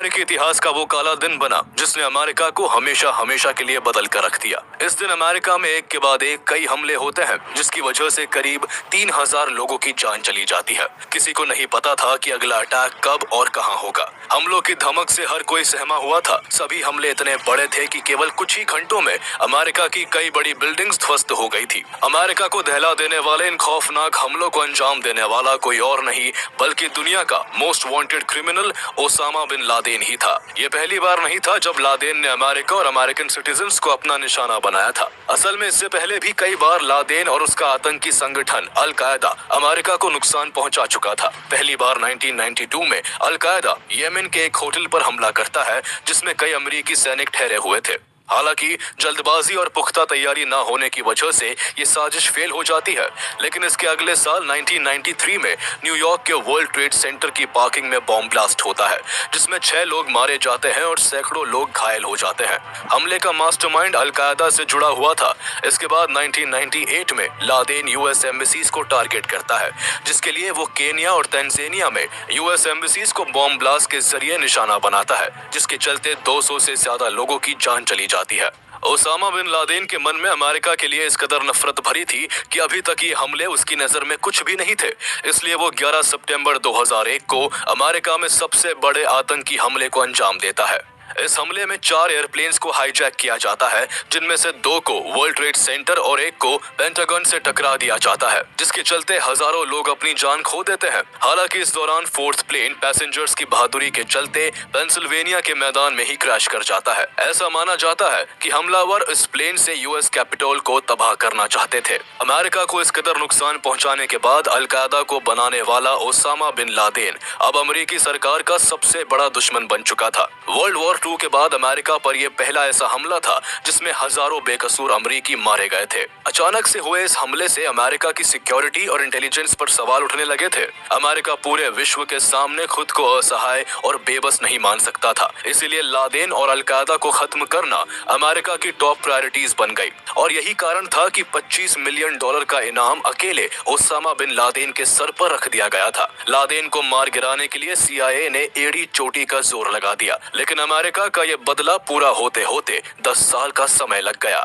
अमेरिकी इतिहास का वो काला दिन बना जिसने अमेरिका को हमेशा हमेशा के लिए बदल कर रख दिया। इस दिन अमेरिका में एक के बाद एक कई हमले होते हैं जिसकी वजह से करीब 3000 लोगों की जान चली जाती है। किसी को नहीं पता था कि अगला अटैक कब और कहां होगा। हमलों की धमक से हर कोई सहमा हुआ था। सभी हमले इतने बड़े थे कि केवल कुछ ही घंटों में अमेरिका की कई बड़ी बिल्डिंग्स ध्वस्त हो गई थी। अमेरिका को दहला देने वाले इन खौफनाक हमलों को अंजाम देने वाला कोई और नहीं बल्कि दुनिया का most wanted criminal Osama bin Laden ही था। ये पहली बार नहीं था जब लादेन ने अमेरिका और अमेरिकन सिटीजन्स को अपना निशाना बनाया था। असल में इससे पहले भी कई बार लादेन और उसका आतंकी संगठन अल कायदा अमेरिका को नुकसान पहुंचा चुका था। पहली बार 1992 में अल कायदा येमेन के एक होटल पर हमला करता है जिसमें कई अमेरिकी सैनिक ठहरे हुए थे। हालांकि जल्दबाजी और पुख्ता तैयारी न होने की वजह से ये साजिश फेल हो जाती है, लेकिन इसके अगले साल 1993 में न्यूयॉर्क के वर्ल्ड ट्रेड सेंटर की पार्किंग में बॉम्ब ब्लास्ट होता है जिसमें 6 लोग मारे जाते हैं और सैकड़ों लोग घायल हो जाते हैं। हमले का मास्टरमाइंड अल कायदा से जुड़ा हुआ था। इसके बाद 1998 में लादेन यूएस एम्बेसीज को टारगेट करता है जिसके लिए वो केन्या और तंजानिया में यूएस एम्बेसीज को बॉम्ब ब्लास्ट के जरिए निशाना बनाता है, जिसके चलते 200 से ज्यादा लोगों की जान चली जाती है। ओसामा बिन लादेन के मन में अमेरिका के लिए इस कदर नफरत भरी थी कि अभी तक ये हमले उसकी नजर में कुछ भी नहीं थे। इसलिए वो 11 सितंबर 2001 को अमेरिका में सबसे बड़े आतंकी हमले को अंजाम देता है। इस हमले में 4 एयरप्लेन्स को हाईजैक किया जाता है जिनमें से 2 को वर्ल्ड ट्रेड सेंटर और 1 को पेंटागन से टकरा दिया जाता है, जिसके चलते हजारों लोग अपनी जान खो देते हैं। हालांकि इस दौरान 4th प्लेन पैसेंजर्स की बहादुरी के चलते पेंसिल्वेनिया के मैदान में ही क्रैश कर जाता है। ऐसा माना जाता है कि हमलावर इस प्लेन से यूएस कैपिटल को तबाह करना चाहते थे। अमेरिका को इस कदर नुकसान पहुंचाने के बाद अल कायदा को बनाने वाला ओसामा बिन लादेन अब अमेरिकी सरकार का सबसे बड़ा दुश्मन बन चुका था। वर्ल्ड वॉर 2 के बाद अमेरिका पर यह पहला ऐसा हमला था जिसमें हजारों बेकसूर अमेरिकी मारे गए थे। अचानक से हुए इस हमले से अमेरिका की सिक्योरिटी और इंटेलिजेंस पर सवाल उठने लगे थे। अमेरिका पूरे विश्व के सामने खुद को असहाय और बेबस नहीं मान सकता था। इसीलिए लादेन और अल कायदा को खत्म करना अमेरिका की टॉप प्रायोरिटीज बन गई और यही कारण था कि $25 मिलियन का इनाम अकेले ओसामा बिन लादेन के सर पर रख दिया गया था। लादेन को मार गिराने के लिए CIA ने एड़ी चोटी का जोर लगा दिया, लेकिन अमेरिका का ये बदला पूरा होते होते 10 साल का समय लग गया।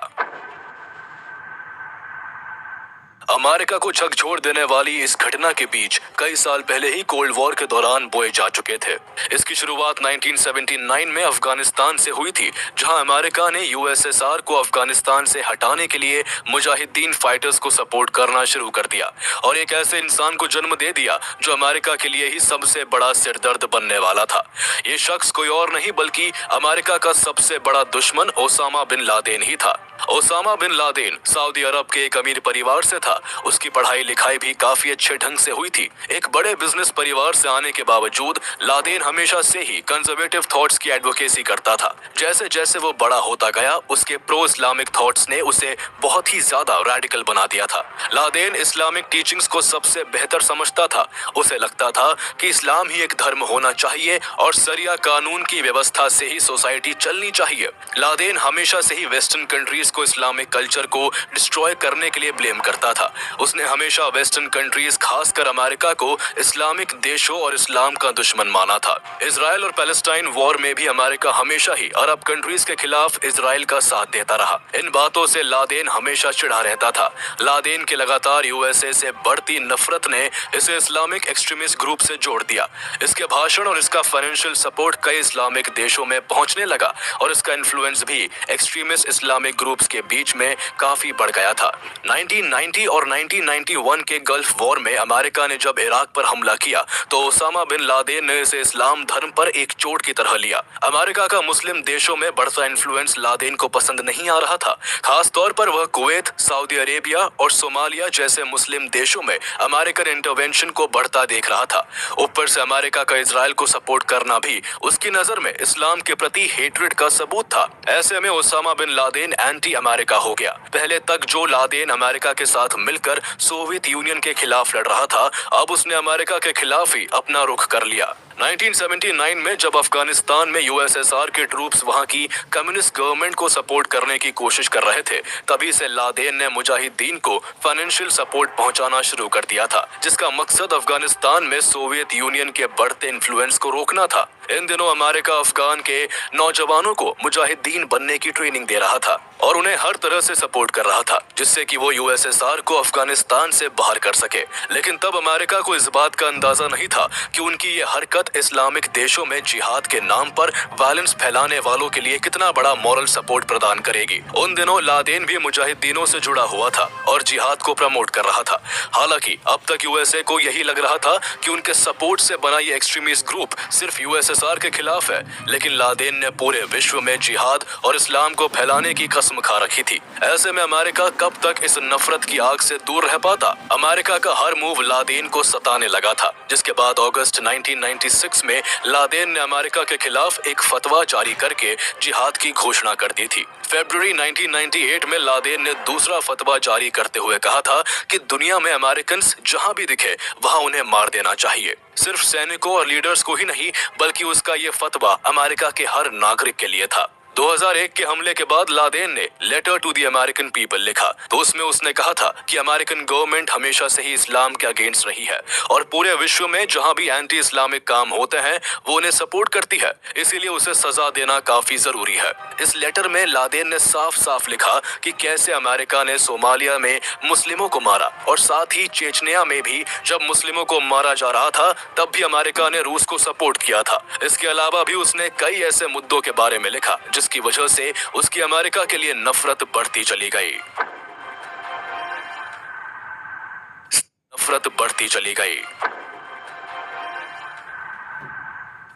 अमेरिका को झकझोर देने वाली इस घटना के बीच कई साल पहले ही कोल्ड वॉर के दौरान बोए जा चुके थे। इसकी शुरुआत 1979 में अफगानिस्तान से हुई थी, जहां अमेरिका ने USSR को अफगानिस्तान से हटाने के लिए मुजाहिदीन फाइटर्स को सपोर्ट करना शुरू कर दिया और एक ऐसे इंसान को जन्म दे दिया जो अमेरिका के लिए ही सबसे बड़ा सिरदर्द बनने वाला था। ये शख्स कोई और नहीं बल्कि अमेरिका का सबसे बड़ा दुश्मन ओसामा बिन लादेन ही था। ओसामा बिन लादेन सऊदी अरब के एक अमीर परिवार से था। उसकी पढ़ाई लिखाई भी काफी अच्छे ढंग से हुई थी। एक बड़े बिजनेस परिवार से आने के बावजूद लादेन हमेशा से ही कंजर्वेटिव थॉट्स की एडवोकेसी करता था। जैसे जैसे वो बड़ा होता गया, उसके प्रो इस्लामिक थॉट्स ने उसे बहुत ही ज्यादा रैडिकल बना दिया था। लादेन इस्लामिक टीचिंग्स को सबसे बेहतर समझता था। उसे लगता था कि इस्लाम ही एक धर्म होना चाहिए और शरिया कानून की व्यवस्था से ही सोसाइटी चलनी चाहिए। लादेन हमेशा से ही वेस्टर्न कंट्रीज को इस्लामिक कल्चर को डिस्ट्रॉय करने के लिए ब्लेम करता था। उसने हमेशा वेस्टर्न कंट्रीज, खासकर अमेरिका को इस्लामिक देशों और इस्लाम का दुश्मन माना था। इजराइल और पैलेस्टाइन वॉर में भी अमेरिका हमेशा ही अरब कंट्रीज के खिलाफ इजराइल का साथ देता रहा। इन बातों से लादेन हमेशा चिढ़ा रहता था। लादेन के लगातार USA से बढ़ती नफरत ने इसे इस्लामिक एक्सट्रीमिस्ट ग्रुप से जोड़ दिया। इसके भाषण और इसका फाइनेंशियल सपोर्ट कई इस्लामिक देशों में पहुंचने लगा और इसका इन्फ्लुएंस भी एक्सट्रीमिस्ट इस्लामिक ग्रुप्स के बीच में काफी बढ़ गया था। 1990 और 1991 के गल्फ वॉर में अमेरिका ने जब इराक पर हमला किया तो ओसामा बिन लादेन ने इसे इस्लाम धर्म पर एक चोट की तरह लिया। अमेरिका का मुस्लिम देशों में बढ़ता इन्फ्लुएंस लादेन को पसंद नहीं आ रहा था। खास तौर पर वह कुवैत, सऊदी अरेबिया और सोमालिया जैसे मुस्लिम देशों में अमेरिकन इंटरवेंशन को बढ़ता देख रहा था। ऊपर से अमेरिका का इजराइल को सपोर्ट करना भी उसकी नजर में इस्लाम के प्रति हेट्रेड का सबूत था। ऐसे में Osama bin Laden anti America हो गया। पहले तक जो लादेन अमेरिका के साथ मिलकर सोवियत यूनियन के खिलाफ लड़ रहा था, अब उसने अमेरिका के खिलाफ ही अपना रुख कर लिया। 1979 में जब अफगानिस्तान में यूएसएसआर के ट्रूप्स वहां की कम्युनिस्ट गवर्नमेंट को सपोर्ट करने की कोशिश कर रहे थे, तभी से लादेन ने मुजाहिदीन को फाइनेंशियल सपोर्ट पहुंचाना शुरू कर दिया था, जिसका मकसद अफगानिस्तान में सोवियत यूनियन के बढ़ते इन्फ्लुएंस को रोकना था। इन दिनों अमेरिका अफगान के नौजवानों को मुजाहिदीन बनने की ट्रेनिंग दे रहा था और उन्हें हर तरह से सपोर्ट कर रहा था, जिससे कि वो यूएसएसआर को अफगानिस्तान से बाहर कर सके। लेकिन तब अमेरिका को इस बात का अंदाजा नहीं था कि उनकी ये हरकत इस्लामिक देशों में जिहाद के नाम पर वायलेंस फैलाने वालों के लिए कितना बड़ा मॉरल सपोर्ट प्रदान करेगी। उन दिनों लादेन भी मुजाहिदीनों से जुड़ा हुआ था और जिहाद को प्रमोट कर रहा था। हालांकि अब तक यूएसए को यही लग रहा था कि उनके सपोर्ट से बना ये एक्सट्रीमिस्ट ग्रुप सिर्फ यूएसएसआर के खिलाफ है, लेकिन लादेन ने पूरे विश्व में जिहाद और इस्लाम को फैलाने की कसम खा रखी थी। ऐसे में अमेरिका कब तक इस नफरत की आग से दूर रह पाता? अमेरिका का हर मूव लादेन को सताने लगा था, जिसके बाद अगस्त 1996 में लादेन ने अमेरिका के खिलाफ एक फतवा जारी करके जिहाद की घोषणा कर दी थी। फरवरी 1998 में लादेन ने दूसरा फतवा जारी करते हुए कहा था कि दुनिया में अमेरिकन जहां भी दिखे वहां उन्हें मार देना चाहिए। सिर्फ सैनिकों और लीडर्स को ही नहीं, बल्कि उसका ये फतवा अमेरिका के हर नागरिक के लिए था। 2001 के हमले के बाद लादेन ने letter to the American people लिखा, तो उसमें उसने कहा था कि अमेरिकन गवर्नमेंट हमेशा से ही इस्लाम के अगेंस्ट रही है और पूरे विश्व में जहां भी एंटी इस्लामिक काम होते हैं वो उन्हें सपोर्ट करती है, इसीलिए उसे सजा देना काफी जरूरी है। इस लेटर में लादेन ने साफ साफ लिखा कि कैसे अमेरिका ने सोमालिया में मुस्लिमों को मारा और साथ ही चेचनिया में भी जब मुस्लिमों को मारा जा रहा था तब भी अमेरिका ने रूस को सपोर्ट किया था। इसके अलावा भी उसने कई ऐसे मुद्दों के बारे में लिखा जिसकी वजह से उसकी अमेरिका के लिए नफरत बढ़ती चली गई। नफरत बढ़ती चली गई।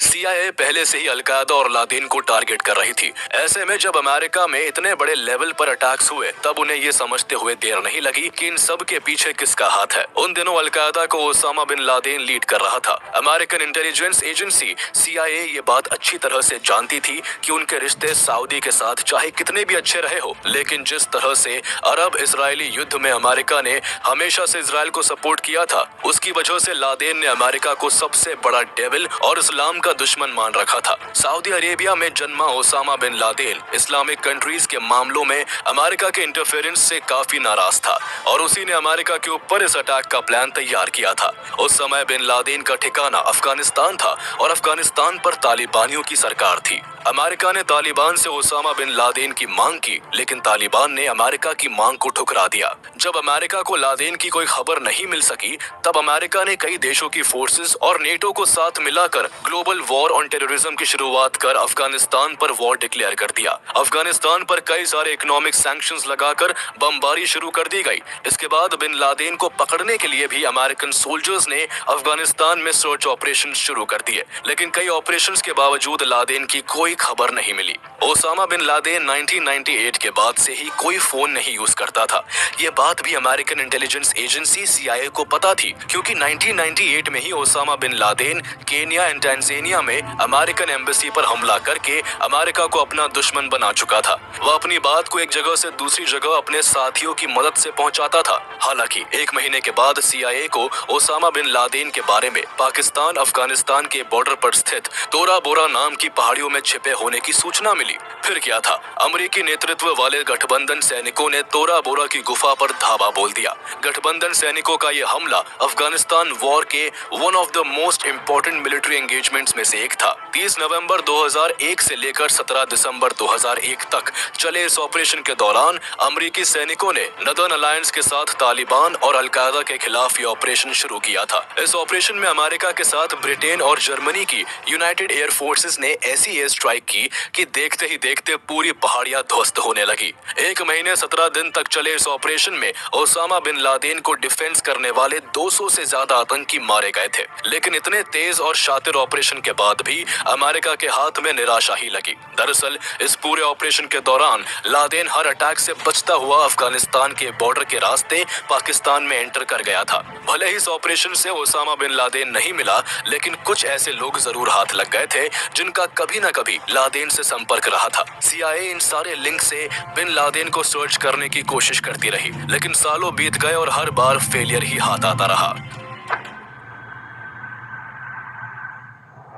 CIA पहले से ही अलकायदा और लादेन को टारगेट कर रही थी। ऐसे में जब अमेरिका में इतने बड़े लेवल पर अटैक्स हुए तब उन्हें ये समझते हुए देर नहीं लगी कि इन सब के पीछे किसका हाथ है। उन दिनों अलकायदा को ओसामा बिन लादेन लीड कर रहा था। अमेरिकन इंटेलिजेंस एजेंसी CIA ये बात अच्छी तरह से जानती थी कि उनके रिश्ते सऊदी के साथ चाहे कितने भी अच्छे रहे हो, लेकिन जिस तरह से अरब इसराइली युद्ध में अमेरिका ने हमेशा से इसराइल को सपोर्ट किया था, उसकी वजह से लादेन ने अमेरिका को सबसे बड़ा डेविल और इस्लाम का दुश्मन मान रखा था। सऊदी अरेबिया में जन्मा Osama bin Laden Islamic countries के मामलों में अमेरिका के इंटरफेरेंस से काफी नाराज था और उसी ने अमेरिका के ऊपर इस अटैक का प्लान तैयार किया था। उस समय बिन लादेन का ठिकाना अफगानिस्तान था और अफगानिस्तान पर तालिबानियों की सरकार थी। अमेरिका ने तालिबान से ओसामा बिन लादेन की मांग की, लेकिन तालिबान ने अमेरिका की मांग को ठुकरा दिया। जब अमेरिका को लादेन की कोई खबर नहीं मिल सकी, तब अमेरिका ने कई देशों की फोर्सेस और नेटो को साथ मिलाकर ग्लोबल वॉर ऑन टेररिज्म की शुरुआत कर अफगानिस्तान पर वॉर डिक्लेयर कर दिया। अफगानिस्तान पर कई सारे इकोनॉमिक सैंक्शंस लगाकर बमबारी शुरू कर दी गई। इसके बाद बिन लादेन को पकड़ने के लिए भी अमेरिकन सोल्जर्स ने अफगानिस्तान में सर्च ऑपरेशन शुरू कर दिए, लेकिन कई ऑपरेशंस के बावजूद लादेन की कोई खबर नहीं मिली। ओसामा बिन लादेन 1998 के बाद से ही कोई फोन नहीं यूज करता था। ये बात भी अमेरिकन इंटेलिजेंस एजेंसी CIA को पता थी, क्योंकि 1998 में ही Osama bin Laden Kenya and Tanzania में अमेरिकन एम्बेसी पर हमला करके अमेरिका को अपना दुश्मन बना चुका था। वह अपनी बात को एक जगह से दूसरी जगह अपने साथियों की मदद से पहुंचाता था। हालांकि एक महीने के बाद CIA को ओसामा बिन लादेन के बारे में पाकिस्तान अफगानिस्तान के बॉर्डर पर स्थित तोरा बोरा नाम की पहाड़ियों में छिपे होने की सूचना मिली। फिर क्या था, अमेरिकी नेतृत्व वाले गठबंधन सैनिकों ने तोरा बोरा की गुफा पर धावा बोल दिया। गठबंधन सैनिकों का यह हमला अफगानिस्तान वॉर के one of the most important military engagements में से एक था। 30 नवंबर 2001 से लेकर 17 दिसंबर 2001 तक चले इस ऑपरेशन के दौरान अमेरिकी सैनिकों ने नदर्न अलायंस के साथ तालिबान और अलकायदा के खिलाफ ये ऑपरेशन शुरू किया था। इस ऑपरेशन में अमेरिका के साथ ब्रिटेन और जर्मनी की यूनाइटेड एयर फोर्सेस ने ऐसी एयर स्ट्राइक की कि देखते ही देखते पूरी पहाड़ियां ध्वस्त होने लगी। एक महीने 17 दिन तक चले इस ऑपरेशन में ओसामा बिन लादेन को डिफेंस करने वाले 200 से ज्यादा आतंकी मारे गए थे। लेकिन इतने तेज और शातिर ऑपरेशन के बाद भी अमेरिका के हाथ में निराशा ही लगी। दरअसल इस पूरे ऑपरेशन के दौरान लादेन हर अटैक से बचता हुआ अफगानिस्तान के बॉर्डर के रास्ते पाकिस्तान में एंटर कर गया था। भले ही इस ऑपरेशन से ओसामा बिन लादेन नहीं मिला, लेकिन कुछ ऐसे लोग जरूर हाथ लग गए थे जिनका कभी न कभी लादेन से संपर्क रहा था। CIA इन सारे लिंक से बिन लादेन को सर्च करने की कोशिश करती रही, लेकिन सालों बीत गए और हर बार फेलियर ही हाथ आता रहा।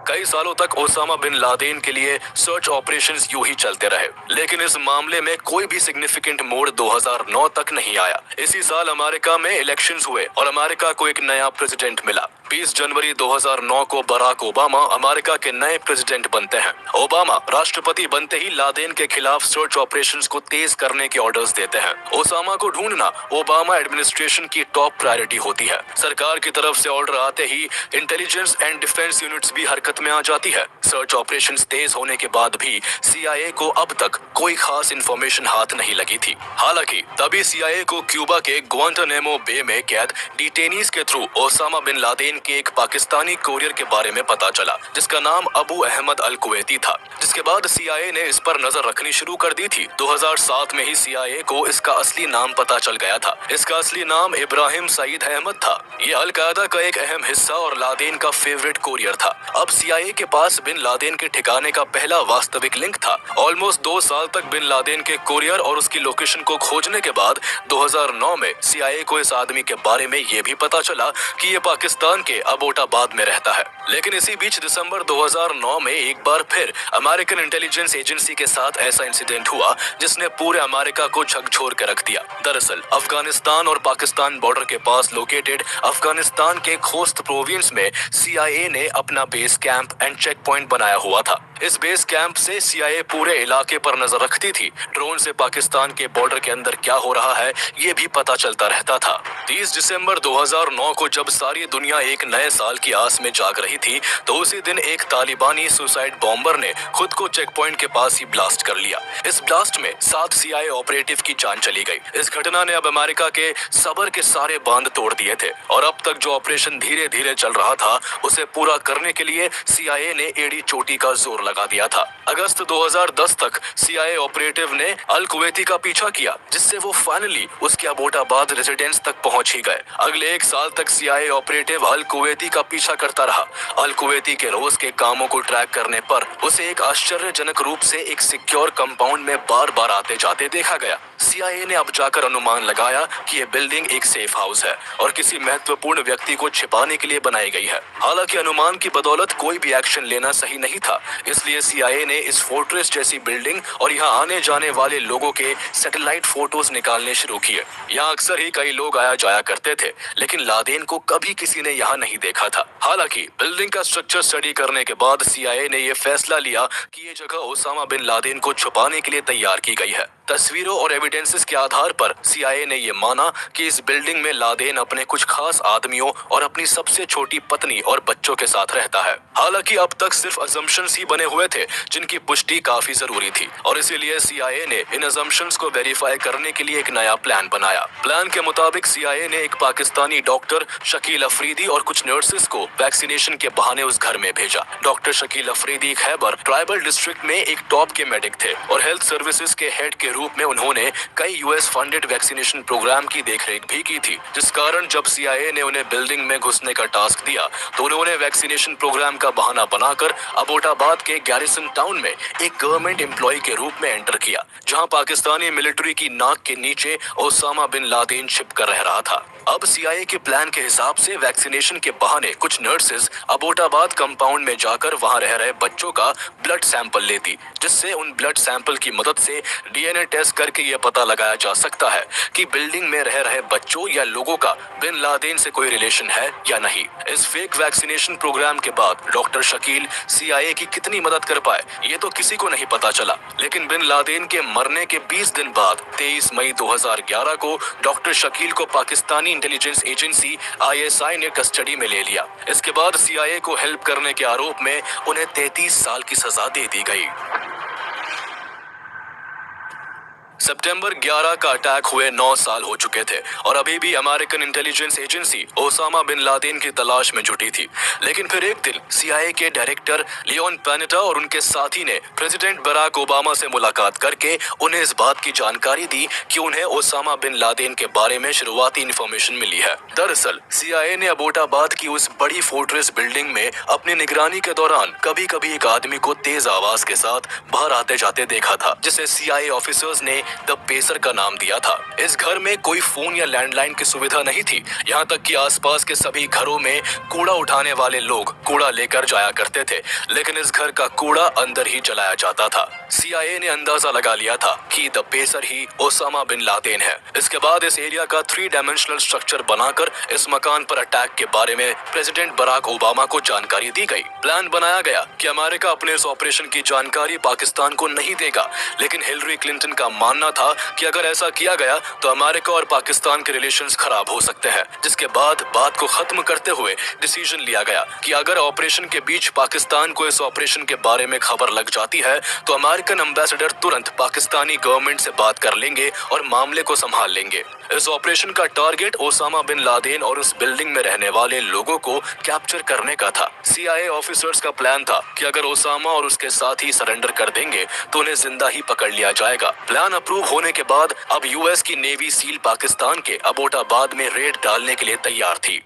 कई सालों तक ओसामा बिन लादेन के लिए सर्च ऑपरेशंस यूं ही चलते रहे, लेकिन इस मामले में कोई भी सिग्निफिकेंट मोड़ 2009 तक नहीं आया। इसी साल अमेरिका में इलेक्शंस हुए और अमेरिका को एक नया प्रेसिडेंट मिला। 20 जनवरी 2009 को बराक ओबामा अमेरिका के नए प्रेसिडेंट बनते हैं। ओबामा राष्ट्रपति बनते ही लादेन के खिलाफ सर्च ऑपरेशंस को तेज करने के ऑर्डर्स देते हैं। ओसामा को ढूंढना ओबामा एडमिनिस्ट्रेशन की टॉप प्रायोरिटी होती है। सरकार की तरफ से ऑर्डर आते ही इंटेलिजेंस एंड डिफेंस यूनिट्स भी हरकत में आ जाती है। सर्च ऑपरेशंस तेज होने के बाद भी CIA को अब तक कोई खास इंफॉर्मेशन हाथ नहीं लगी थी। हालांकि तभी CIA को क्यूबा के ग्वांटानामो बे में कैद डिटेनीज के थ्रू ओसामा बिन लादेन के एक पाकिस्तानी कोरियर के बारे में पता चला, जिसका नाम अबू अहमद अल कुवैती था। जिसके बाद CIA ने इस पर नजर रखनी शुरू कर दी थी। 2007 में ही CIA को इसका असली नाम पता चल गया था। इसका असली नाम इब्राहिम सईद अहमद था। ये अलकायदा का एक अहम हिस्सा और लादेन का फेवरेट कोरियर था। अब CIA के पास बिन लादेन के ठिकाने का पहला वास्तविक लिंक था। ऑलमोस्ट 2 साल तक बिन लादेन के कोरियर और उसकी लोकेशन को खोजने के बाद 2009 में CIA को इस आदमी के बारे में ये भी पता चला कि ये पाकिस्तान के अबोटाबाद में रहता है। लेकिन इसी बीच दिसंबर 2009 में एक बार फिर अमेरिकन इंटेलिजेंस एजेंसी के साथ ऐसा इंसिडेंट हुआ जिसने पूरे अमेरिका को झकझोर के रख दिया। दरअसल अफगानिस्तान और पाकिस्तान बॉर्डर के पास लोकेटेड अफगानिस्तान के खोस्त प्रोविंस में CIA ने अपना base camp and checkpoint बनाया हुआ था। इस बेस कैंप से CIA पूरे इलाके पर नजर रखती थी। ड्रोन से पाकिस्तान के बॉर्डर के अंदर क्या हो रहा है ये भी पता चलता रहता था। 30 दिसंबर 2009 को जब सारी दुनिया एक नए साल की आस में जाग रही थी, तो उसी दिन एक तालिबानी सुसाइड बॉम्बर ने खुद को चेक पॉइंट के पास ही ब्लास्ट कर लिया। इस ब्लास्ट में 7 CIA ऑपरेटिव की जान चली गई। इस घटना ने अब अमेरिका के सब्र के सारे बांध तोड़ दिए थे और अब तक जो ऑपरेशन धीरे धीरे चल रहा था उसे पूरा करने के लिए CIA ने एड़ी चोटी का जोर लगा दिया था। अगस्त 2010 तक CIA ऑपरेटिव ने अल कुवैती का पीछा किया, जिससे वो फाइनली उसके अबोटाबाद रेजिडेंस तक पहुंच ही गए। अगले 1 साल तक CIA ऑपरेटिव अल कुवैती का पीछा करता रहा। अल कुवैती के रोज के कामों को ट्रैक करने पर उसे एक आश्चर्यजनक रूप से एक सिक्योर कंपाउंड में बार बार आते जाते देखा गया। CIA ने अब जाकर अनुमान लगाया कि ये बिल्डिंग एक सेफ हाउस है और किसी महत्वपूर्ण व्यक्ति को छिपाने के लिए बनाई गई है। हालांकि अनुमान की बदौलत कोई भी एक्शन लेना सही नहीं था, इसलिए CIA ने इस फोर्ट्रेस जैसी बिल्डिंग और यहाँ आने जाने वाले लोगों के सैटेलाइट फोटोज निकालने शुरू किए। यहाँ अक्सर ही कई लोग आया जाया करते थे, लेकिन लादेन को कभी किसी ने यहाँ नहीं देखा था। हालांकि बिल्डिंग का स्ट्रक्चर स्टडी करने के बाद CIA ने यह फैसला लिया कि ये जगह ओसामा बिन लादेन को छुपाने के लिए तैयार की गई है। तस्वीरों और एविडेंसेस के आधार पर CIA ने यह माना कि इस बिल्डिंग में लादेन अपने कुछ खास आदमियों और अपनी सबसे छोटी पत्नी और बच्चों के साथ रहता है। हालांकि अब तक सिर्फ अजम्पशंस ही बने हुए थे, जिनकी पुष्टि काफी जरूरी थी और इसीलिए CIA ने इन अजम्पशंस को वेरीफाई करने के लिए एक नया प्लान बनाया। प्लान के मुताबिक CIA ने एक पाकिस्तानी डॉक्टर शकील अफरीदी और कुछ नर्सेस को वैक्सीनेशन के बहाने उस घर में भेजा। Doctor Shakeel Afridi Khyber tribal district में एक टॉप के मेडिक थे और हेल्थ सर्विसेज के हेड के रूप में उन्होंने कई US फंडेड वैक्सीनेशन प्रोग्राम की देखरेख भी की थी, जिस कारण जब CIA ने उन्हें बिल्डिंग में घुसने का टास्क दिया तो उन्होंने वैक्सीनेशन प्रोग्राम का बहाना बनाकर अबोटाबाद के गैरिसन टाउन में एक गवर्नमेंट एम्प्लॉय के रूप में एंटर किया, जहां पाकिस्तानी मिलिट्री की नाक के नीचे ओसामा बिन लादेन छिप कर रह रहा था। अब CIA के प्लान के हिसाब से वैक्सीनेशन के बहाने कुछ नर्सेज अबोटाबाद कंपाउंड में जाकर वहां रह रहे बच्चों का ब्लड सैंपल लेती, जिससे उन ब्लड सैंपल की मदद से DNA टेस्ट करके यह पता लगाया जा सकता है कि बिल्डिंग में रह रहे बच्चों या लोगों का बिन लादेन से कोई रिलेशन है या नहीं। इस फेक वैक्सीनेशन प्रोग्राम के बाद डॉक्टर शकील CIA की कितनी मदद कर पाए ये तो किसी को नहीं पता चला, लेकिन बिन लादेन के मरने के 20 दिन बाद 23 मई 2011 को डॉक्टर शकील को पाकिस्तानी इंटेलिजेंस एजेंसी ISI ने कस्टडी में ले लिया। इसके बाद CIA को हेल्प करने के आरोप में उन्हें 33 साल की सजा दे दी गई। सितंबर 11 का अटैक हुए 9 साल हो चुके थे और अभी भी American intelligence agency Osama bin Laden की तलाश में जुटी थी। लेकिन फिर एक दिन CIA के डायरेक्टर लियोन पैनेटा और उनके साथी ने प्रेसिडेंट बराक ओबामा से मुलाकात करके उन्हें इस बात की जानकारी दी कि उन्हें ओसामा बिन लादेन के बारे में शुरुआती इंफॉर्मेशन मिली है। दरअसल CIA ने अबोटाबाद की उस बड़ी फोर्ट्रेस बिल्डिंग में अपनी निगरानी के दौरान कभी कभी एक आदमी को तेज आवाज के साथ बाहर आते जाते देखा था, जिसे CIA ऑफिसर्स ने द पेसर का नाम दिया था। इस घर में कोई फोन या लैंडलाइन की सुविधा नहीं थी, यहाँ तक कि आसपास के सभी घरों में कूड़ा उठाने वाले लोग कूड़ा लेकर जाया करते थे, लेकिन इस घर का कूड़ा अंदर ही जलाया जाता था। CIA ने अंदाजा लगा लिया था कि द पेसर ही ओसामा बिन लादेन है। इसके बाद इस एरिया का 3 डायमेंशनल स्ट्रक्चर बनाकर इस मकान पर अटैक के बारे में प्रेसिडेंट बराक ओबामा को जानकारी दी गई। प्लान बनाया गया कि अमेरिका अपने इस ऑपरेशन की जानकारी पाकिस्तान को नहीं देगा, लेकिन हिलरी क्लिंटन का मानना था कि अगर ऐसा किया गया तो अमेरिका और पाकिस्तान के रिलेशंस खराब हो सकते हैं। जिसके बाद बात को खत्म करते हुए डिसीजन लिया गया कि अगर ऑपरेशन के बीच पाकिस्तान को इस ऑपरेशन के बारे में खबर लग जाती है तो अमेरिकन एम्बेसडर तुरंत पाकिस्तानी गवर्नमेंट से बात कर लेंगे और मामले को संभाल लेंगे। इस ऑपरेशन का टारगेट ओसामा बिन लादेन और उस बिल्डिंग में रहने वाले लोगों को कैप्चर करने का था। CIA ऑफिसर्स का प्लान था कि अगर ओसामा और उसके साथी सरेंडर कर देंगे तो उन्हें जिंदा ही पकड़ लिया जाएगा। प्लान अप्रूव होने के बाद अब US की नेवी सील पाकिस्तान के अबोटाबाद में रेड डालने के लिए तैयार थी।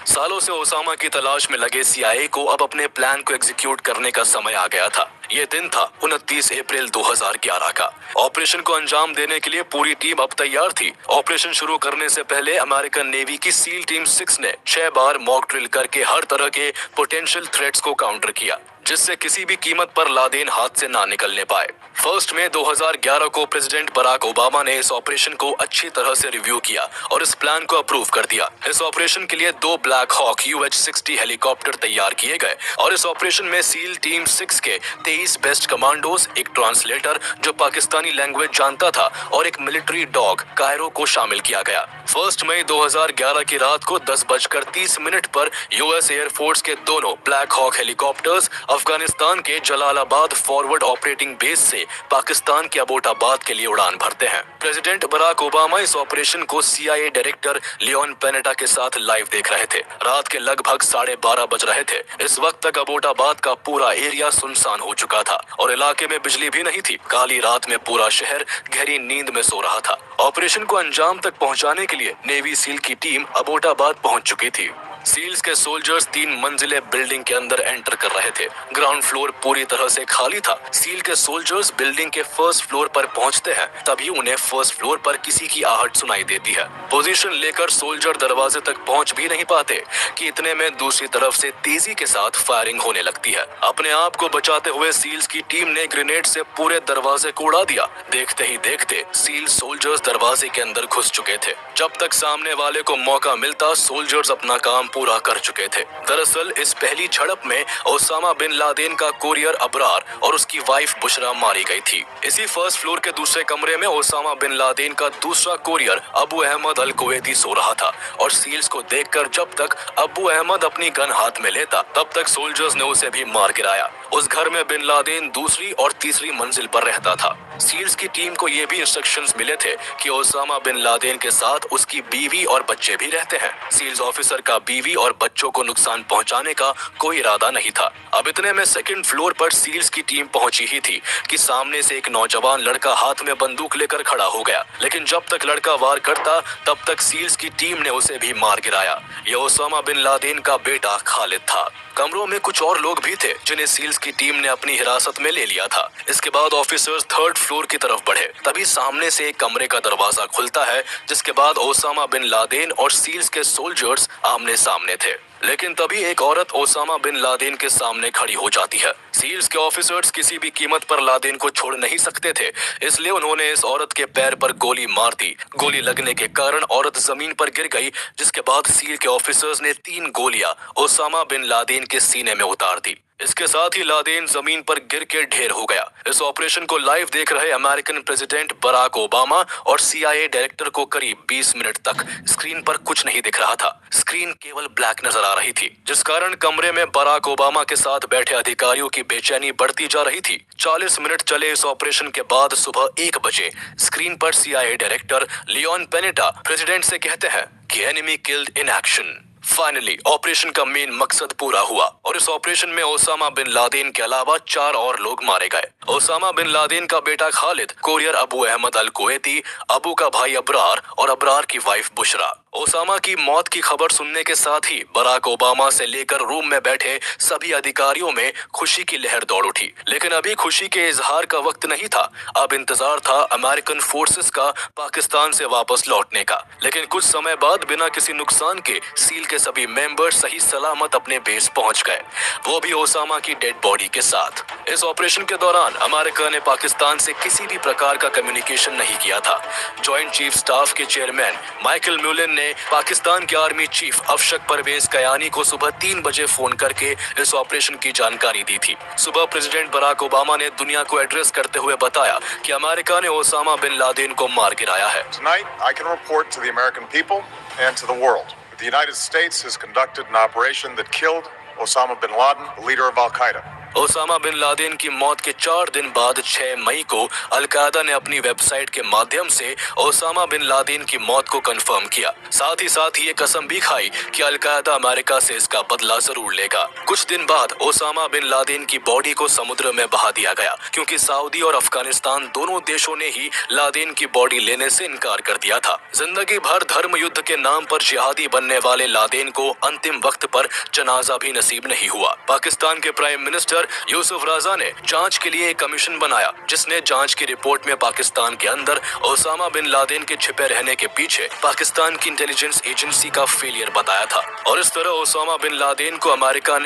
सालों से ओसामा की तलाश में लगे CIA को अब अपने प्लान को एग्जीक्यूट करने का समय आ गया था। ये दिन था 29 अप्रैल 2011 का। ऑपरेशन को अंजाम देने के लिए पूरी टीम अब तैयार थी। ऑपरेशन शुरू करने से पहले अमेरिकन नेवी की सील टीम 6 ने 6 बार मॉक ड्रिल करके हर तरह के पोटेंशियल थ्रेट्स को काउंटर किया, जिससे किसी भी कीमत पर लादेन हाथ से ना निकलने पाए। 1 मई 2011 को प्रेसिडेंट बराक ओबामा ने इस ऑपरेशन को अच्छी तरह से रिव्यू किया और इस प्लान को अप्रूव कर दिया। इस ऑपरेशन के लिए 2 ब्लैक हॉक UH-60 हेलीकॉप्टर तैयार किए गए और इस ऑपरेशन में सील टीम 6 के 23 बेस्ट कमांडोज, एक ट्रांसलेटर जो पाकिस्तानी लैंग्वेज जानता था और एक मिलिट्री डॉग कायरो को शामिल किया गया। 1 मई 2011 की रात को 10:30 पर US एयरफोर्स के दोनों ब्लैक हॉक हेलीकॉप्टर्स अफगानिस्तान के जलालाबाद फॉरवर्ड ऑपरेटिंग बेस से पाकिस्तान के अबोटाबाद के लिए उड़ान भरते हैं। प्रेसिडेंट बराक ओबामा इस ऑपरेशन को CIA डायरेक्टर लियोन पेनेटा के साथ लाइव देख रहे थे। रात के लगभग 12:30 बज रहे थे। इस वक्त तक अबोटाबाद का पूरा एरिया सुनसान हो चुका था और इलाके में बिजली भी नहीं थी। काली रात में पूरा शहर गहरी नींद में सो रहा था। ऑपरेशन को अंजाम तक पहुंचाने के लिए नेवी सील की टीम अबोटाबाद पहुंच चुकी थी। सील्स के सोल्जर्स 3 मंजिले बिल्डिंग के अंदर एंटर कर रहे थे। ग्राउंड फ्लोर पूरी तरह से खाली था। सील के सोल्जर्स बिल्डिंग के फर्स्ट फ्लोर पर पहुंचते हैं, तभी उन्हें फर्स्ट फ्लोर पर किसी की आहट सुनाई देती है। पोजीशन लेकर सोल्जर दरवाजे तक पहुंच भी नहीं पाते कि इतने में दूसरी तरफ से तेजी के साथ फायरिंग होने लगती है। अपने आप को बचाते हुए सील्स की टीम ने ग्रेनेड से पूरे दरवाजे को उड़ा दिया। देखते ही देखते सील सोल्जर्स दरवाजे के अंदर घुस चुके थे। जब तक सामने वाले को मौका मिलता, सोल्जर्स अपना काम पूरा कर चुके थे। दरअसल इस पहली झड़प में ओसामा बिन लादेन का कोरियर अबरार और उसकी वाइफ बुशरा मारी गई थी। इसी फर्स्ट फ्लोर के दूसरे कमरे में ओसामा बिन लादेन का दूसरा कोरियर अबू अहमद अल कुवैती सो रहा था और सील्स को देखकर जब तक अबू अहमद अपनी गन हाथ में लेता, तब तक सोल्जर्स ने उसे भी मार गिराया। उस घर में बिन लादेन दूसरी और तीसरी मंजिल पर रहता था। सील्स की टीम को ये भी इंस्ट्रक्शंस मिले थे कि ओसामा बिन लादेन के साथ उसकी बीवी और बच्चे भी रहते हैं। सील्स ऑफिसर का बीवी और बच्चों को नुकसान पहुंचाने का कोई इरादा नहीं था। अब इतने में सेकंड फ्लोर पर सील्स की टीम पहुंची ही थी कि सामने से एक नौजवान लड़का हाथ में बंदूक लेकर खड़ा हो गया, लेकिन जब तक लड़का वार करता तब तक सील्स की टीम ने उसे भी मार गिराया। यह ओसामा बिन लादेन का बेटा खालिद था। कमरों में कुछ और लोग भी थे जिन्हें सील्स की टीम ने अपनी हिरासत में ले लिया था। इसके बाद ऑफिसर्स थर्ड फ्लोर की तरफ बढ़े, तभी सामने से एक कमरे का दरवाजा खुलता है, जिसके बाद ओसामा बिन लादेन और सील्स के सोल्जर्स आमने सामने थे। लेकिन तभी एक औरत ओसामा बिन लादेन के सामने खड़ी हो जाती है। सील्स के ऑफिसर्स किसी भी कीमत पर लादेन को छोड़ नहीं सकते थे, इसलिए उन्होंने इस औरत के पैर पर गोली मार दी। गोली लगने के कारण औरत जमीन पर गिर गई, जिसके बाद सील के ऑफिसर्स ने 3 गोलियां ओसामा बिन लादेन के सीने में उतार दी। इसके साथ ही लादेन जमीन पर गिर के ढेर हो गया। इस ऑपरेशन को लाइव देख रहे अमेरिकन प्रेसिडेंट बराक ओबामा और CIA डायरेक्टर को करीब 20 मिनट तक स्क्रीन पर कुछ नहीं दिख रहा था। स्क्रीन केवल ब्लैक नजर आ रही थी, जिस कारण कमरे में बराक ओबामा के साथ बैठे अधिकारियों की बेचैनी बढ़ती जा रही थी। 40 मिनट चले इस ऑपरेशन के बाद सुबह 1 बजे स्क्रीन पर CIA director Leon Panetta president से कहते हैं कि enemy killed in action. Finally operation का मेन मकसद पूरा हुआ और इस ऑपरेशन में ओसामा बिन लादेन के अलावा 4 और लोग मारे गए। ओसामा बिन लादेन का बेटा खालिद, कोरियर अबू अहमद अल कुवैती, अबू का भाई अबरार और अबरार की वाइफ बुशरा। ओसामा की मौत की खबर सुनने के साथ ही बराक ओबामा से लेकर रूम में बैठे सभी अधिकारियों में खुशी की लहर दौड़ उठी। लेकिन अभी खुशी के इजहार का वक्त नहीं था। अब इंतजार था अमेरिकन फोर्सेस का पाकिस्तान से वापस लौटने का। लेकिन कुछ समय बाद बिना किसी नुकसान के सील के सभी मेंबर सही सलामत अपने बेस पहुंच गए, वो भी ओसामा की डेड बॉडी के साथ। इस ऑपरेशन के दौरान अमेरिका ने पाकिस्तान से किसी भी प्रकार का कम्युनिकेशन नहीं किया था। जॉइंट चीफ स्टाफ के चेयरमैन माइकल म्यूलिन ने पाकिस्तान के आर्मी चीफ अफशक परवेज कयानी को सुबह 3 बजे फोन करके इस ऑपरेशन की जानकारी दी थी। सुबह प्रेसिडेंट बराक ओबामा ने दुनिया को एड्रेस करते हुए बताया कि अमेरिका ने ओसामा बिन लादेन को मार गिराया है। Tonight, I can report to the American people and to the world that the United States has conducted an operation that killed Osama bin Laden, the leader of Al-Qaeda. Osama bin Laden की मौत के 4 दिन बाद 6 मई को al Qaeda ने अपनी website के माध्यम से ओसामा बिन लादेन की मौत को कंफर्म किया। साथ ही ये कसम भी खाई कि अल-कायदा अमेरिका से इसका बदला जरूर लेगा। कुछ दिन बाद ओसामा बिन लादेन की बॉडी को समुद्र में बहा दिया गया, क्योंकि सऊदी और अफगानिस्तान दोनों देशों ने ही लादेन की बॉडी लेने से इनकार कर दिया था। जिंदगी भर धर्म युद्ध के नाम पर जिहादी बनने वाले लादेन को अंतिम वक्त पर जनाजा भी नसीब नहीं हुआ। पाकिस्तान के प्राइम मिनिस्टर यूसुफ राजा ने जांच के लिए एक कमीशन बनाया, जिसने जांच की रिपोर्ट में पाकिस्तान के अंदर ओसामा बिन लादेन के छिपे रहने के पीछे पाकिस्तान की इंटेलिजेंस एजेंसी का फेलियर बताया था। और इस तरह ओसामा बिन लादेन को अमेरिका ने